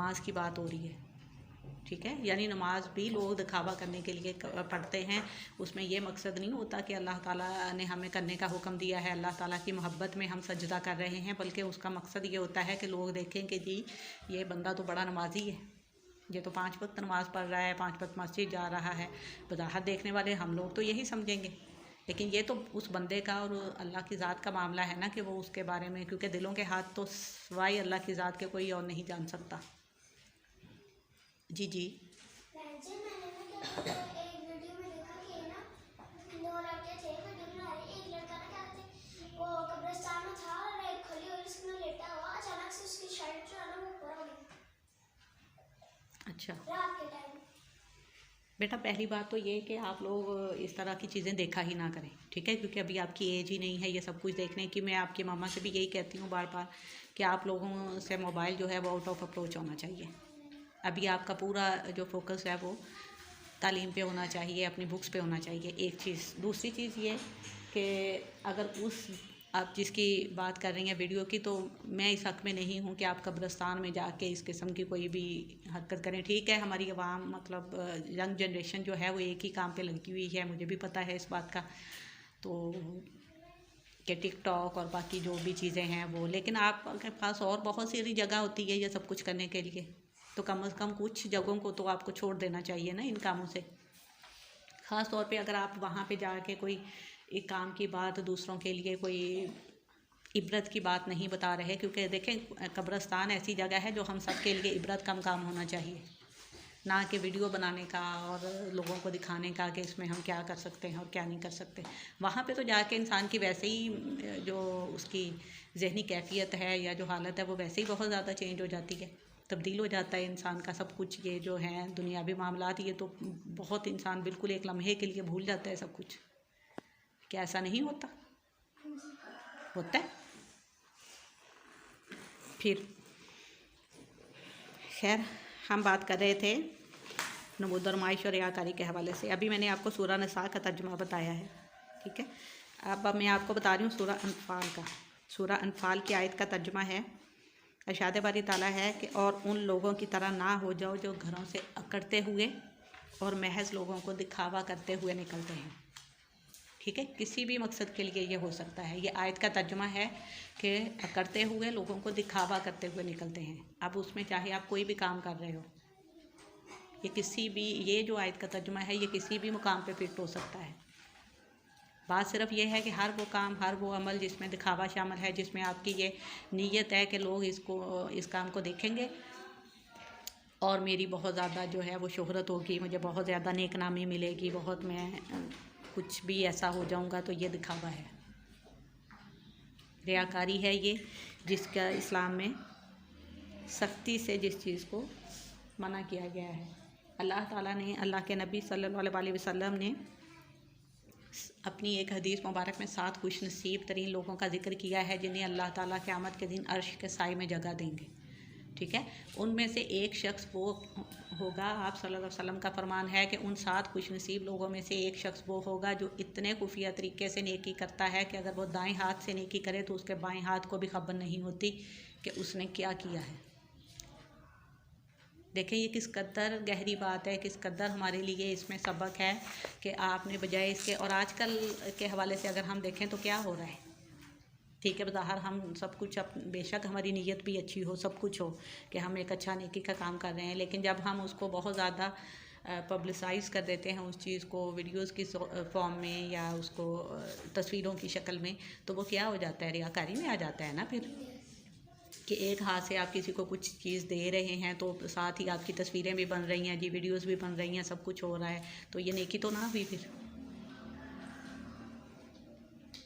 नमाज की बात हो रही है, ठीक है। यानी नमाज भी लोग दिखावा करने के लिए पढ़ते हैं, उसमें ये मकसद नहीं होता कि अल्लाह ताला ने हमें करने का हुक्म दिया है, अल्लाह ताला की मोहब्बत में हम सजदा कर रहे हैं, बल्कि उसका मकसद ये होता है कि लोग देखें कि जी ये बंदा तो बड़ा नमाजी है, ये तो 5 वक्त नमाज़ पढ़ रहा है, 5 वक्त मस्जिद जा रहा है। बज़ाहिर देखने वाले हम लोग तो यही समझेंगे, लेकिन ये तो उस बंदे का और अल्लाह की ज़ात का मामला है ना कि वो उसके बारे में, क्योंकि दिलों के हाथ तो सिवाय अल्लाह की ज़ात के कोई और नहीं जान सकता। जी जी अच्छा बेटा, पहली बात तो ये कि आप लोग इस तरह की चीज़ें देखा ही ना करें, ठीक है, क्योंकि अभी आपकी एज ही नहीं है ये सब कुछ देखने की। मैं आपकी मामा से भी यही कहती हूँ बार बार कि आप लोगों से मोबाइल जो है वो आउट ऑफ अप्रोच होना चाहिए। अभी आपका पूरा जो फोकस है वो तालीम पे होना चाहिए, अपनी बुक्स पे होना चाहिए, एक चीज़। दूसरी चीज़ ये कि अगर उस आप जिसकी बात कर रही हैं वीडियो की, तो मैं इस हक़ में नहीं हूँ कि आप कब्रिस्तान में जाके इस किस्म की कोई भी हरकत करें, ठीक है। हमारी आवाम मतलब यंग जनरेशन जो है वो एक ही काम पे लगी हुई है, मुझे भी पता है इस बात का, तो कि टिकटॉक और बाकी जो भी चीज़ें हैं वो, लेकिन आपके पास और बहुत सारी जगह होती है ये सब कुछ करने के लिए, तो कम से कम कुछ जगहों को तो आपको छोड़ देना चाहिए ना इन कामों से। ख़ास तौर पे अगर आप वहाँ पे जाके कोई एक काम की बात दूसरों के लिए कोई इबरत की बात नहीं बता रहे, क्योंकि देखें कब्रिस्तान ऐसी जगह है जो हम सब के लिए इबरत का काम होना चाहिए, ना कि वीडियो बनाने का और लोगों को दिखाने का कि इसमें हम क्या कर सकते हैं और क्या नहीं कर सकते। वहाँ पे तो जाके इंसान की वैसे ही जो उसकी जहनी कैफियत है या जो हालत है वो वैसे ही बहुत ज़्यादा चेंज हो जाती है, तब्दील हो जाता है इंसान का सब कुछ। ये जो है दुनियावी मामलात, ये तो बहुत इंसान बिल्कुल एक लम्हे के लिए भूल जाता है सब कुछ। क्या ऐसा नहीं होता? होता है। फिर खैर हम बात कर रहे थे नबूद और नुमाइश और रियाकारी के हवाले से। अभी मैंने आपको सूरह निसा का तर्जुमा बताया है, ठीक है। अब मैं आपको बता रही हूँ सूरह अनफाल का। सूरह अनफाल की आयत का तर्जुमा है, इरशाद बारी ताला है कि और उन लोगों की तरह ना हो जाओ जो घरों से अकड़ते हुए और महज लोगों को दिखावा करते हुए निकलते हैं, ठीक है। किसी भी मकसद के लिए ये हो सकता है। ये आयत का तर्जुमा है कि अकड़ते हुए लोगों को दिखावा करते हुए निकलते हैं। अब उसमें चाहे आप कोई भी काम कर रहे हो, ये किसी भी, ये जो आयत का तर्जुमा है ये किसी भी मुकाम पे फिट हो सकता है। बात सिर्फ ये है कि हर वो काम, हर वो अमल जिसमें दिखावा शामिल है, जिसमें आपकी ये नीयत है कि लोग इस काम को देखेंगे और मेरी बहुत ज़्यादा जो है वो शोहरत होगी, मुझे बहुत ज़्यादा नेक नामी मिलेगी, बहुत मैं कुछ भी ऐसा हो जाऊंगा, तो ये दिखावा है, रियाकारी है ये, जिसका इस्लाम में सख्ती से जिस चीज़ को मना किया गया है। अल्लाह ताला ने, अल्लाह के नबी सल्लल्लाहु अलैहि वसल्लम ने अपनी एक हदीस मुबारक में 7 खुश नसीब तरीन लोगों का जिक्र किया है जिन्हें अल्लाह ताला क़यामत के दिन अर्श के साए में जगह देंगे, ठीक है। उनमें से एक शख्स वो होगा, आप सल्लल्लाहु अलैहि वसल्लम का फरमान है कि उन 7 खुश नसीब लोगों में से एक शख्स वो होगा जो इतने खुफिया तरीके से नेकी करता है कि अगर वो दाएं हाथ से नेकी करे तो उसके बाएं हाथ को भी खबर नहीं होती कि उसने क्या किया है। देखें ये किस कदर गहरी बात है, किस कदर हमारे लिए इसमें सबक है कि आपने बजाय इसके, और आजकल के हवाले से अगर हम देखें तो क्या हो रहा है, ठीक है। बज़ाहिर हम सब कुछ, बेशक हमारी नीयत भी अच्छी हो, सब कुछ हो कि हम एक अच्छा नेकी का काम कर रहे हैं, लेकिन जब हम उसको बहुत ज़्यादा पब्लिसाइज़ कर देते हैं उस चीज़ को वीडियोस की फॉर्म में या उसको तस्वीरों की शक्ल में, तो वो क्या हो जाता है, रियाकारी में आ जाता है ना फिर, कि एक हाथ से आप किसी को कुछ चीज़ दे रहे हैं तो साथ ही आपकी तस्वीरें भी बन रही हैं जी, वीडियोस भी बन रही हैं, सब कुछ हो रहा है, तो ये नेकी तो ना हुई फिर।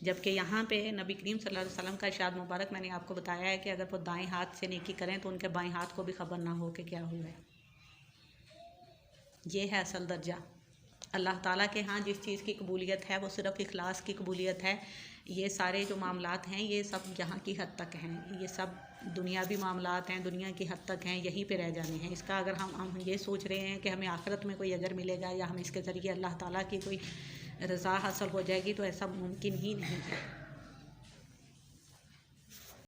जबकि यहाँ पे नबी करीम सल्लल्लाहु अलैहि वसल्लम का इरशाद मुबारक मैंने आपको बताया है कि अगर वो दाएं हाथ से नेकी करें तो उनके बाएं हाथ को भी खबर ना हो कि क्या हुआ है। ये है असल दर्जा। अल्लाह ताला के यहाँ जिस चीज़ की कबूलियत है वो सिर्फ़ इखलास की कबूलियत है। ये सारे जो मामलात हैं ये सब यहाँ की हद तक हैं, ये सब दुनियावी मामलात हैं, दुनिया की हद तक हैं, यहीं पे रह जाने हैं। इसका अगर हम ये सोच रहे हैं कि हमें आखिरत में कोई अजर मिलेगा या हम इसके ज़रिए अल्लाह ताला की कोई रज़ा हासिल हो जाएगी, तो ऐसा मुमकिन ही नहीं है।